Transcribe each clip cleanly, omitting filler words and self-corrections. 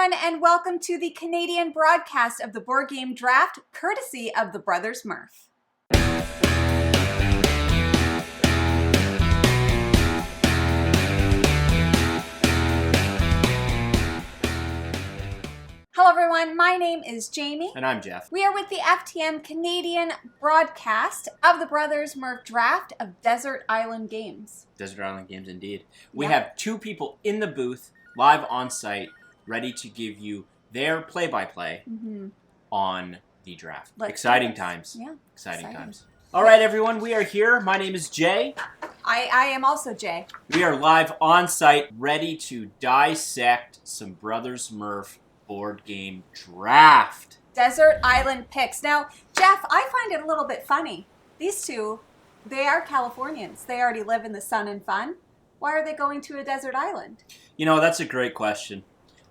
everyone, and welcome to the Canadian broadcast of the board game draft, courtesy of the brothers Murph. Hello everyone, my name is Jamie. And I'm Jeff. We are with the FTM Canadian broadcast of the Brothers Murph draft of Desert Island Games. Desert Island Games, indeed. We have two people in the booth, live on site, ready to give you their play-by-play on the draft. Exciting times. Yeah. Exciting times. All right, everyone, we are here. My name is Jay. I am also Jay. We are live on site, ready to dissect some Brothers Murph board game draft. Desert Island picks. Now, Jeff, I find it a little bit funny. These two, they are Californians. They already live in the sun and fun. Why are they going to a desert island? You know, that's a great question.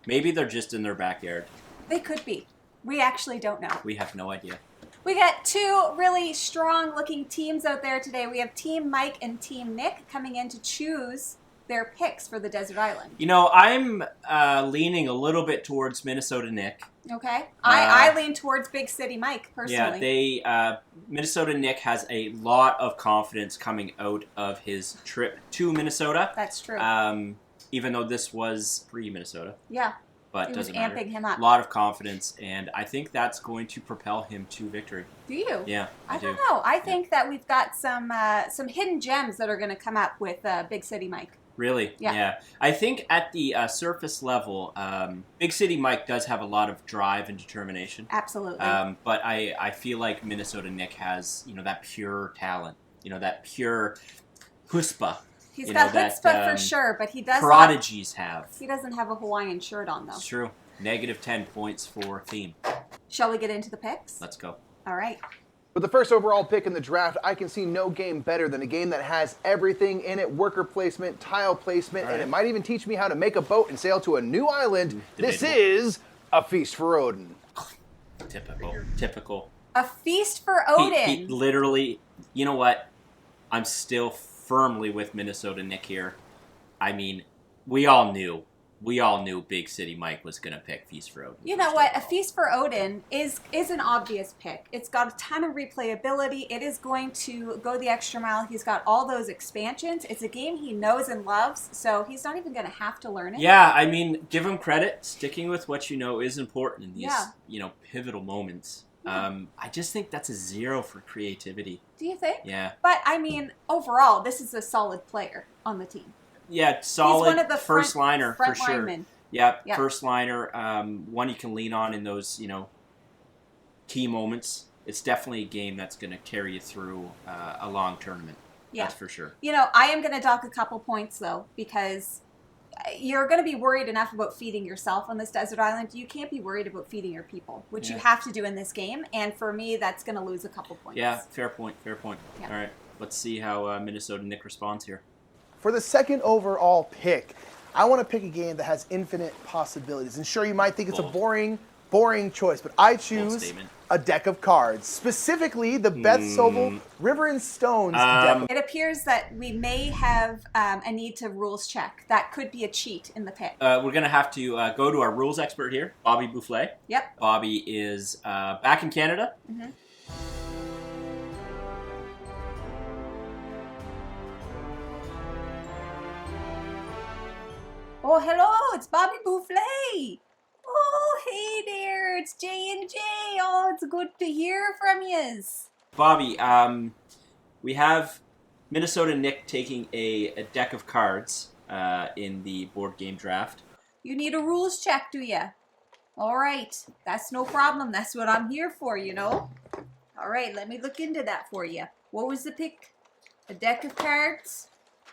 Maybe they're just in their backyard. They could be. We actually don't know. We have no idea. We got two really strong-looking teams out there today. We have Team Mike and Team Nick coming in to choose their picks for the desert island. You know, I'm leaning a little bit towards Minnesota Nick. Okay. I lean towards Big City Mike, personally. Yeah, Minnesota Nick has a lot of confidence coming out of his trip to Minnesota. That's true. Even though this was pre-Minnesota. Yeah. But it doesn't was matter. amping him up. A lot of confidence, and I think that's going to propel him to victory. Do you? Yeah, I do. don't know. I think that we've got some hidden gems that are going to come up with Big City Mike. Really? Yeah. I think at the surface level, Big City Mike does have a lot of drive and determination. Absolutely. But I feel like Minnesota Nick has, that pure talent, that pure chutzpah. He's got chutzpah for sure, but he does prodigies have. He doesn't have a Hawaiian shirt on, though. It's true. Negative 10 points for theme. Shall we get into the picks? Let's go. All right. With the first overall pick in the draft, I can see no game better than a game that has everything in it: worker placement, tile placement, and it might even teach me how to make a boat and sail to a new island. This is A Feast for Odin. Typical. A Feast for Odin. He literally, you know what? I'm still firmly with Minnesota Nick here. I mean, we all knew Big City Mike was going to pick Feast for Odin. You know what? A Feast for Odin is an obvious pick. It's got a ton of replayability. It is going to go the extra mile. He's got all those expansions. It's a game he knows and loves, so he's not even going to have to learn it. Yeah, I mean, give him credit. Sticking with what you know is important in these, pivotal moments. Yeah. I just think that's a 0 for creativity. Do you think? Yeah. But, I mean, overall, this is a solid player on the team. Yeah, solid. He's one of the first liner front for sure. linemen. Yeah, first liner, one you can lean on in those, key moments. It's definitely a game that's going to carry you through a long tournament. Yeah. That's for sure. I am going to dock a couple points, though, because you're going to be worried enough about feeding yourself on this desert island. You can't be worried about feeding your people, which you have to do in this game. And for me, that's going to lose a couple points. Yeah, fair point. Yeah. All right, let's see how Minnesota Nick responds here. For the second overall pick, I want to pick a game that has infinite possibilities. And sure, you might think it's a boring choice, but I choose a deck of cards, specifically the Beth Sobel River and Stones deck. It appears that we may have a need to rules check. That could be a cheat in the pick. We're going to have to go to our rules expert here, Bobby Boufflet. Yep. Bobby is back in Canada. Mm-hmm. Oh, hello, it's Bobby Boufflet. Oh, hey there, it's J&J. Oh, it's good to hear from yous. Bobby, we have Minnesota Nick taking a deck of cards in the board game draft. You need a rules check, do ya? All right, that's no problem. That's what I'm here for, All right, let me look into that for you. What was the pick? A deck of cards?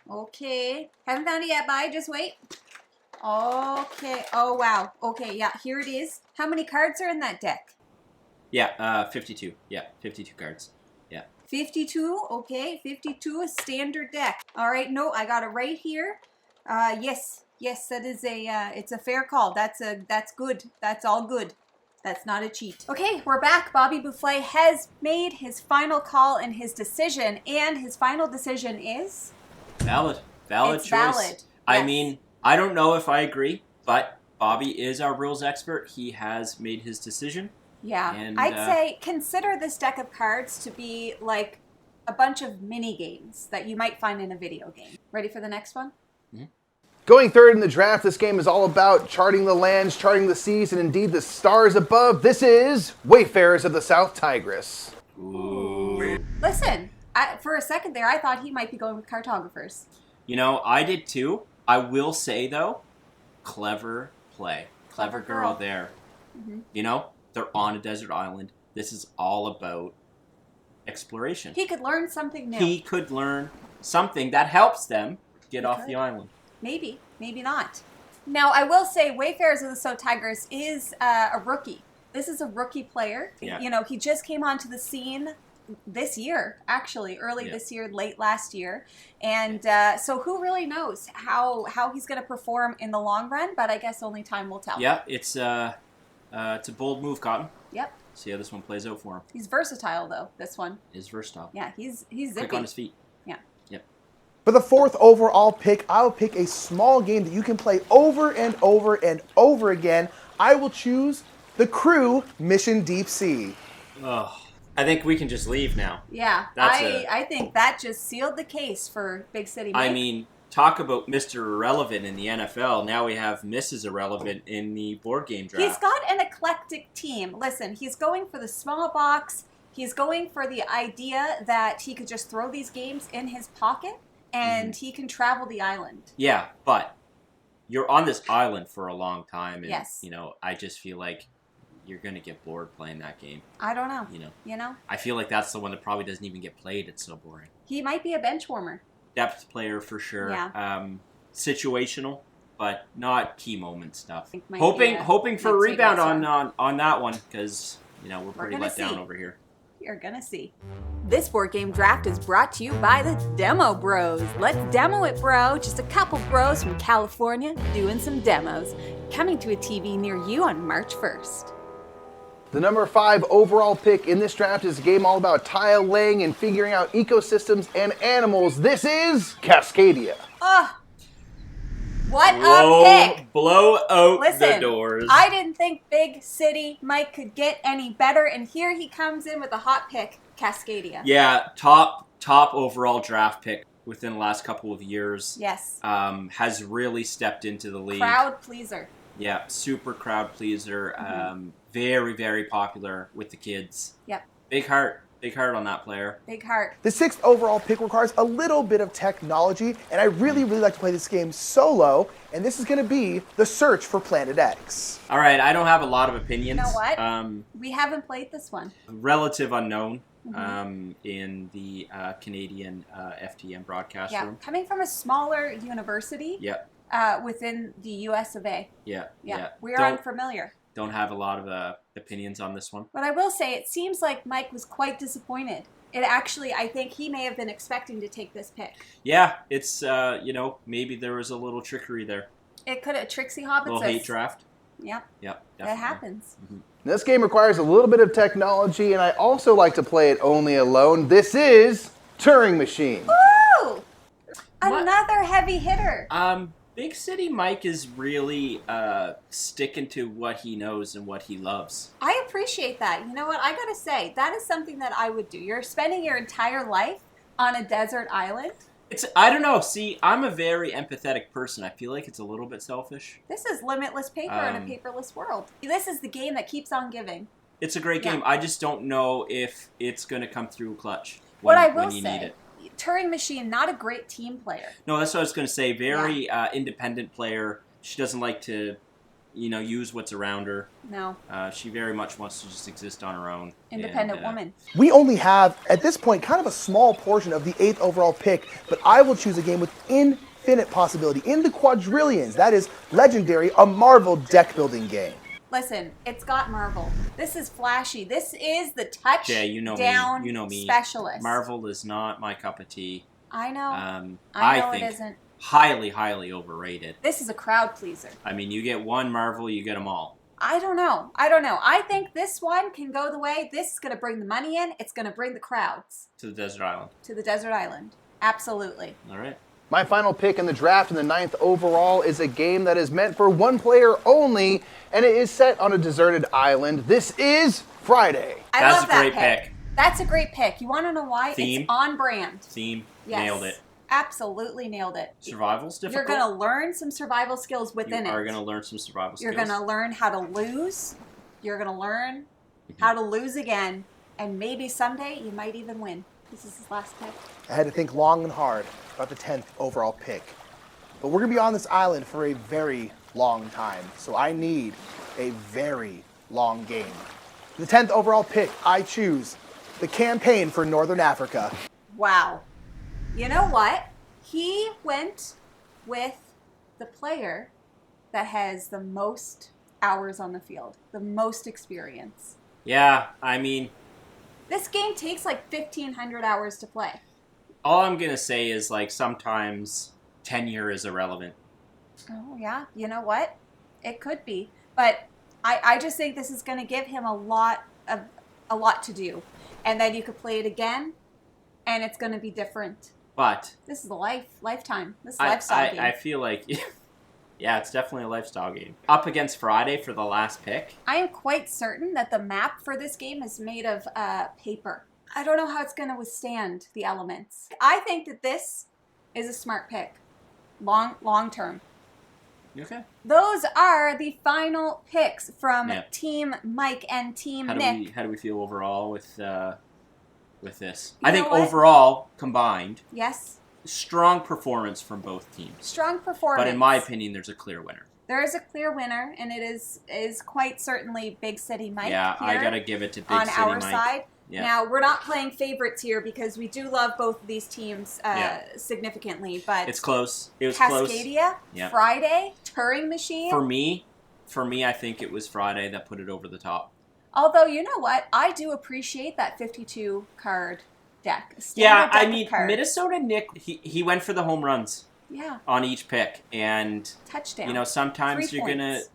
Okay. Haven't found it yet, bye. Just wait. Okay. Oh, wow. Okay, yeah, here it is. How many cards are in that deck? Yeah, 52. Yeah, 52 cards. Yeah. 52? Okay, 52, a standard deck. All right, no, I got it right here. Yes, that is it's a fair call. That's good. That's all good. That's not a cheat. Okay, we're back. Bobby Boufflet has made his final call and his decision, and his final decision is? Valid It's choice. valid. I mean, I don't know if I agree, but Bobby is our rules expert. He has made his decision. Yeah, And, I'd say consider this deck of cards to be like a bunch of mini games that you might find in a video game. Ready for the next one? Going third in the draft, this game is all about charting the lands, charting the seas, and indeed the stars above. This is Wayfarers of the South Tigris. Ooh. Listen, for a second there, I thought he might be going with cartographers. You know, I did too. I will say, though, clever play. Clever girl there. Mm-hmm. You know, they're on a desert island. This is all about exploration. He could learn something new. He could learn something that helps them get off the island. Maybe, maybe not. Now, I will say Wayfarers of the South Tigris is a rookie. This is a rookie player. Yeah. You know, he just came onto the scene this year, actually, early this year, late last year. And so who really knows how he's going to perform in the long run, but I guess only time will tell. Yeah, it's a bold move, Cotton. Yep. See how this one plays out for him. He's versatile, though, this one. Is versatile. Yeah, he's zippy. Quick on his feet. Yeah. Yep. For the fourth overall pick, I'll pick a small game that you can play over and over and over again. I will choose the Crew Mission Deep Sea. Oh, I think we can just leave now. Yeah, I think that just sealed the case for Big City Mike. I mean, talk about Mr. Irrelevant in the NFL. Now we have Mrs. Irrelevant in the board game draft. He's got an eclectic team. Listen, he's going for the small box. He's going for the idea that he could just throw these games in his pocket and he can travel the island. Yeah, but you're on this island for a long time. And, Yes. you know, I just feel like you're going to get bored playing that game. I don't know. You know? know? I feel like that's the one that probably doesn't even get played. It's so boring. He might be a bench warmer. Depth player for sure. Yeah. Situational, but not key moment stuff. Might Hoping be for a next rebound week's on that one because, you know, we're pretty gonna let down see. over here. You're gonna see. This board game draft is brought to you by the Demo Bros. Let's demo it, bro. Just a couple bros from California doing some demos. Coming to a TV near you on March 1st. The number 5 overall pick in this draft is a game all about tile laying and figuring out ecosystems and animals. This is Cascadia. Oh, what a pick! Blow out Listen, the doors. I didn't think Big City Mike could get any better, and here he comes in with a hot pick, Cascadia. Yeah, top overall draft pick within the last couple of years. Yes. Has really stepped into the league. Crowd pleaser. Yeah, super crowd pleaser. Very, very popular with the kids. Yep. Big heart on that player. Big heart. The 6th overall pick requires a little bit of technology, and I really like to play this game solo, and this is going to be The Search for Planet X. All right, I don't have a lot of opinions. You know what? We haven't played this one. Relative unknown in the Canadian FTM broadcast Yeah, room. coming from a smaller university. Yeah. Within the US of A. Yeah. We are unfamiliar. Don't have a lot of opinions on this one. But I will say, it seems like Mike was quite disappointed. It actually, I think he may have been expecting to take this pick. Yeah, it's, maybe there was a little trickery there. It could have, Trixie A Hobbit little says. hate draft. Yep. Yep, That definitely. happens. This game requires a little bit of technology, and I also like to play it only alone. This is Turing Machine. Woo! Another heavy hitter. Big City Mike is really sticking to what he knows and what he loves. I appreciate that. You know what? I gotta say, that is something that I would do. You're spending your entire life on a desert island. I don't know. See, I'm a very empathetic person. I feel like it's a little bit selfish. This is limitless paper in a paperless world. This is the game that keeps on giving. It's a great game. I just don't know if it's going to come through clutch What I when will you say, need it. Turing Machine, not a great team player. No, that's what I was going to say. Very independent player. She doesn't like to, use what's around her. No. She very much wants to just exist on her own. Independent woman. We only have, at this point, kind of a small portion of the 8th overall pick, but I will choose a game with infinite possibility. In the quadrillions, that is Legendary, a Marvel deck-building game. Listen, it's got Marvel. This is flashy. This is the touch down me. You know me. specialist. Marvel is not my cup of tea. I know. I know think it isn't. highly, highly overrated. This is a crowd pleaser. I mean, you get one Marvel, you get them all. I don't know. I think this one can go the way. This is going to bring the money in. It's going to bring the crowds. To the desert island. To the desert island. Absolutely. All right. My final pick in the draft in the 9th overall is a game that is meant for one player only, and it is set on a deserted island. This is Friday. I love a that great pick. That's a great pick. You want to know why? Theme. It's on brand. Theme. Yes. Nailed it. Absolutely nailed it. Survival's difficult. You're going to learn some survival skills within it. You are going to learn some survival skills. You're going to learn how to lose. You're going to learn how to lose again. And maybe someday you might even win. This is his last pick. I had to think long and hard about the 10th overall pick. But we're going to be on this island for a very long time. So I need a very long game. The 10th overall pick, I choose the campaign for Northern Africa. Wow. You know what? He went with the player that has the most hours on the field, the most experience. Yeah, I mean, this game takes like 1,500 hours to play. all I'm going to say is, like, sometimes tenure is irrelevant. Oh, yeah. You know what? It could be. But I just think this is going to give him a lot to do. And then you could play it again, and it's going to be different. But this is a lifetime. This is a lifestyle game. I feel like, yeah, it's definitely a lifestyle game. Up against Friday for the last pick. I am quite certain that the map for this game is made of paper. I don't know how it's going to withstand the elements. I think that this is a smart pick. Long term. Okay. Those are the final picks from Team Mike and Team Nick. How do we feel overall with this? You I think know what? overall, combined, Yes. strong performance from both teams. Strong performance. But in my opinion, there's a clear winner. There is a clear winner, and it is quite certainly Big City Mike. Yeah, here I gotta give it to Big on City our Mike. side. Yeah. Now, we're not playing favorites here because we do love both of these teams significantly, but It's close. It was Cascadia, close. Friday, Turing Machine. For me, I think it was Friday that put it over the top. Although, you know what? I do appreciate that 52 card deck. Yeah, Deck I of mean, cards. Minnesota Nick, he went for the home runs. Yeah. On each pick, and touchdown. You know, sometimes 3 you're points.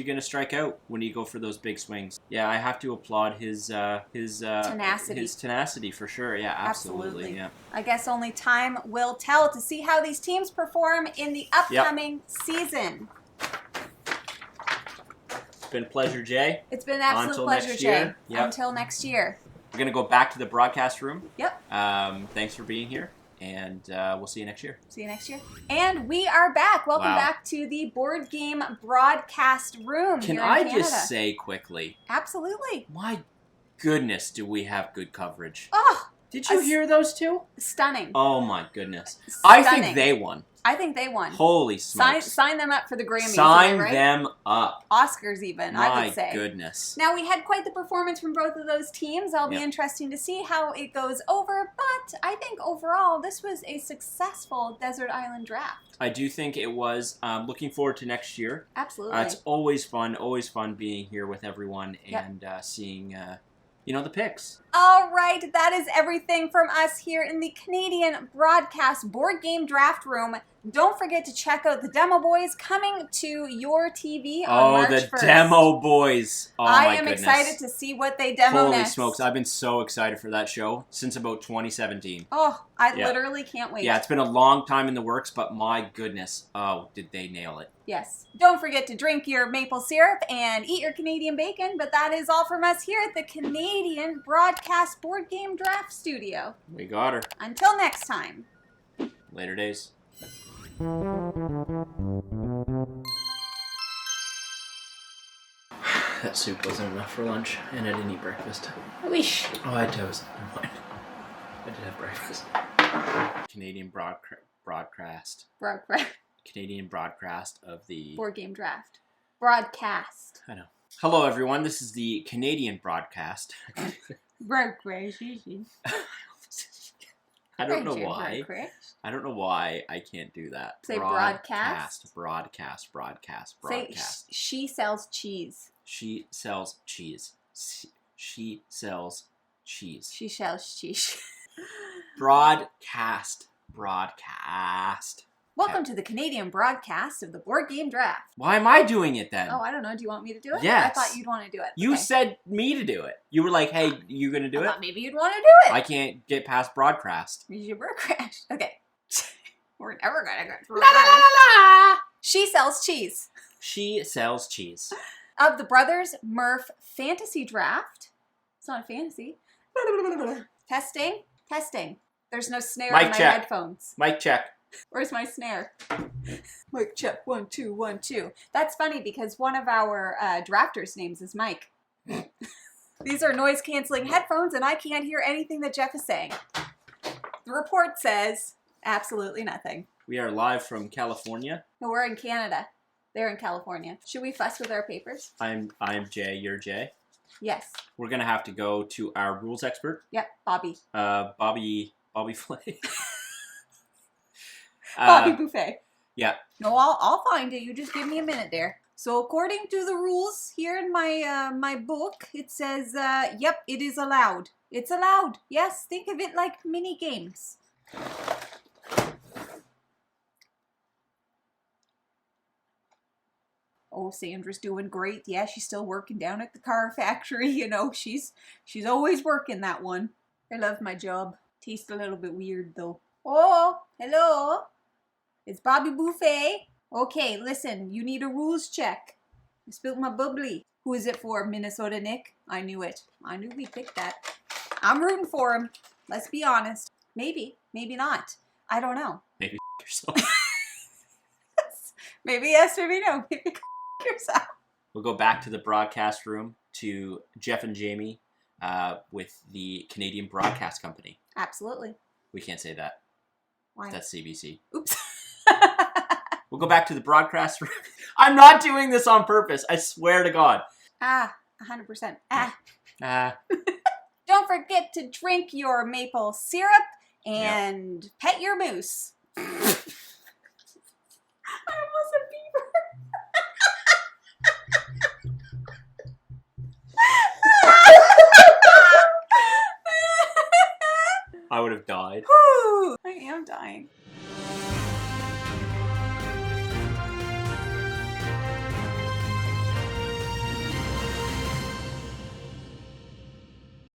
gonna strike out when you go for those big swings. Yeah, I have to applaud his tenacity. His tenacity for sure. Yeah, absolutely. Yeah. I guess only time will tell to see how these teams perform in the upcoming season. It's been a pleasure, Jay. It's been an absolute pleasure, Jay. Until next year. We're gonna go back to the broadcast room. Yep. Thanks for being here. And we'll see you next year. See you next year. And we are back. Welcome back to the board game broadcast room. Can here in I Canada. just say quickly? Absolutely. My goodness, do we have good coverage? Oh, did you hear those two? Stunning. Oh my goodness. Stunning. I think they won. I think they won. Holy smokes. Sign them up for the Grammys. Sign right? them up. Oscars even, I would say. My goodness. Now, we had quite the performance from both of those teams. It'll be interesting to see how it goes over. But I think overall, this was a successful Desert Island draft. I do think it was. Looking forward to next year. Absolutely. It's always fun being here with everyone and seeing, the picks. All right, that is everything from us here in the Canadian Broadcast Board Game Draft Room. Don't forget to check out the Demo Boys coming to your TV on March 1st. Oh, the Demo Boys. Oh, my goodness. I am excited to see what they demo next. Holy smokes, I've been so excited for that show since about 2017. Oh, I literally can't wait. Yeah, it's been a long time in the works, but my goodness, did they nail it. Yes. Don't forget to drink your maple syrup and eat your Canadian bacon, but that is all from us here at the Canadian Broadcast Board Game Draft Studio. We got her. Until next time. Later days. That soup wasn't enough for lunch, and I didn't eat breakfast. I wish. Oh, I had toast. Never mind. I did have breakfast. Canadian broadcast. Canadian broadcast of the Board Game Draft. Broadcast. I know. Hello, everyone. This is the Canadian broadcast. I don't know why. I don't know why I can't do that. Say broadcast. Broadcast. Say she sells cheese. She sells cheese. She sells cheese. She sells cheese. Broadcast. Welcome to the Canadian broadcast of the Board Game Draft. Why am I doing it then? Oh, I don't know. Do you want me to do it? Yes. I thought you'd want to do it. You said me to do it. You were like, hey, you going to do I it? thought maybe you'd want to do it. I can't get past broadcast. You broadcast. Okay. We're never gonna get through La la la la la! She sells cheese. She sells cheese. Of the Brothers Murph Fantasy Draft. It's not a fantasy. Testing. Testing. There's no snare Mic in my check. headphones. Mic check. Where's my snare? Mic check. 1, 2, 1, 2. That's funny because one of our drafters' names is Mike. These are noise-canceling headphones, and I can't hear anything that Jeff is saying. The report says absolutely nothing. We are live from California. No, we're in Canada. They're in California. Should we fuss with our papers? I'm Jay. You're Jay. Yes. We're gonna have to go to our rules expert. Yep, Bobby. Bobby Flay. Bobby Buffet. Yeah. No, I'll find it. You just give me a minute there. So according to the rules here in my my book, it says, yep, it is allowed. It's allowed. Yes, think of it like mini games. Oh, Sandra's doing great. Yeah, she's still working down at the car factory. You know, she's always working, that one. I love my job. Tastes a little bit weird though. Oh, hello. It's Bobby Buffet. Okay, listen, you need a rules check. I spilled my bubbly. Who is it for, Minnesota Nick? I knew it. I knew we picked that. I'm rooting for him. Let's be honest. Maybe, maybe not. I don't know. Maybe yourself. Maybe yes, maybe no. Maybe yourself. We'll go back to the broadcast room to Jeff and Jamie with the Canadian Broadcast Company. Absolutely. We can't say that. Why? That's CBC. Oops. We'll go back to the broadcast room. I'm not doing this on purpose. I swear to God. 100%. Ah. Don't forget to drink your maple syrup and pet your moose. I almost said beaver. I would have died. Whew, I am dying.